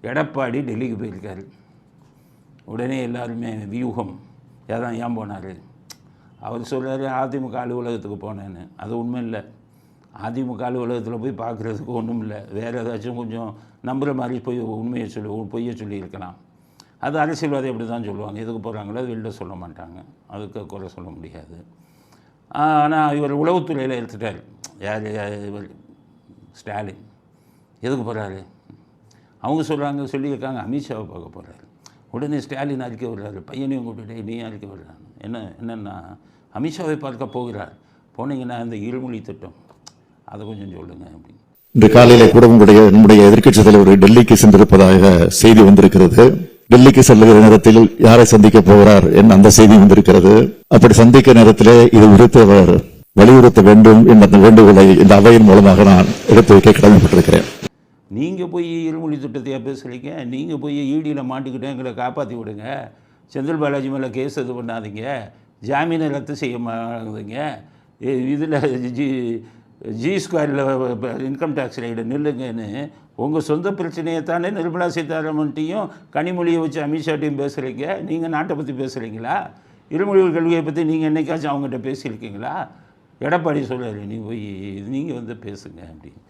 எடப்பாடி டெல்லிக்கு போயிருக்காரு. உடனே எல்லாருமே வியூகம் ஏன் போனார்? அவர் சொல்கிறார் அதிமுக அலுவலகத்துக்கு போனேன்னு. அது உண்மை இல்லை. அதிமுக அலுவலகத்தில் போய் பார்க்குறதுக்கு ஒன்றும் இல்லை. வேறு ஏதாச்சும் கொஞ்சம் நம்புகிற மாதிரி போய் உண்மையை பொய்யை சொல்லியிருக்கலாம். அது அரசியல்வாதி அப்படி தான் சொல்லுவாங்க. எதுக்கு போகிறாங்களோ அது வெளில சொல்ல மாட்டாங்க. அதுக்கு குறை சொல்ல முடியாது. ஆனால் இவர் உளவுத்துறையில் எடுத்துட்டார். யார் இவர் ஸ்டாலின் எதுக்கு போகிறாரு? அவங்க சொல்லியிருக்காங்க அமித்ஷாவை பார்க்க போகிறாரு. உடனே ஸ்டாலின் அறிக்கை விடுறாரு, பையனையும் கூப்பிட்டு நீ அறிக்கை விடுறாங்க. என்னென்னா அமித்ஷாவை பார்க்க போகிறார். போனீங்கன்னா இந்த இருமொழி திட்டம் அதை கொஞ்சம் சொல்லுங்கள் அப்படின்னு. இந்த காலையில் கூட நம்முடைய எதிர்க்கட்சி தலைவர் டெல்லிக்கு சென்றிருப்பதாக செய்தி வந்திருக்கிறது. டெல்லிக்கு செல்லுகிற நேரத்தில் யாரை சந்திக்க போகிறார் என்ன அந்த செய்தி வந்திருக்கிறது. அப்படி சந்திக்க நேரத்திலே இது குறித்து அவர் வலியுறுத்த வேண்டும் என்ற அந்த வேண்டுகோளை இந்த அவையின் மூலமாக நான் எடுத்து வைக்க கடமைப்பட்டிருக்கிறேன். நீங்கள் போய் இருமொழி திட்டத்தையாக பேசுகிறீங்க. நீங்கள் போய் ஈடியில் மாட்டிக்கிட்டு எங்களை காப்பாற்றி விடுங்க. செந்தில் பாலாஜி மேலே கேஸ் இது பண்ணாதீங்க. ஜாமீனை ரத்து செய்ய மாட்டீங்க. இதில் ஜி ஸ்கொயரில் இன்கம் டேக்ஸ் ரைடு நில்லுங்கன்னு உங்கள் சொந்த பிரச்சனையை தானே நிர்மலா சீதாராமன்ட்டையும் கனிமொழியை வச்சு அமித்ஷாட்டையும் பேசுகிறீங்க. நீங்கள் நாட்டை பற்றி பேசுகிறீங்களா? இருமொழி கல்வியை பற்றி நீங்கள் என்னைக்காச்சும் அவங்ககிட்ட பேசியிருக்கீங்களா? எடப்பாடி சொல்கிறாரு நீங்கள் போய் நீங்கள் பேசுங்க அப்படின்னு.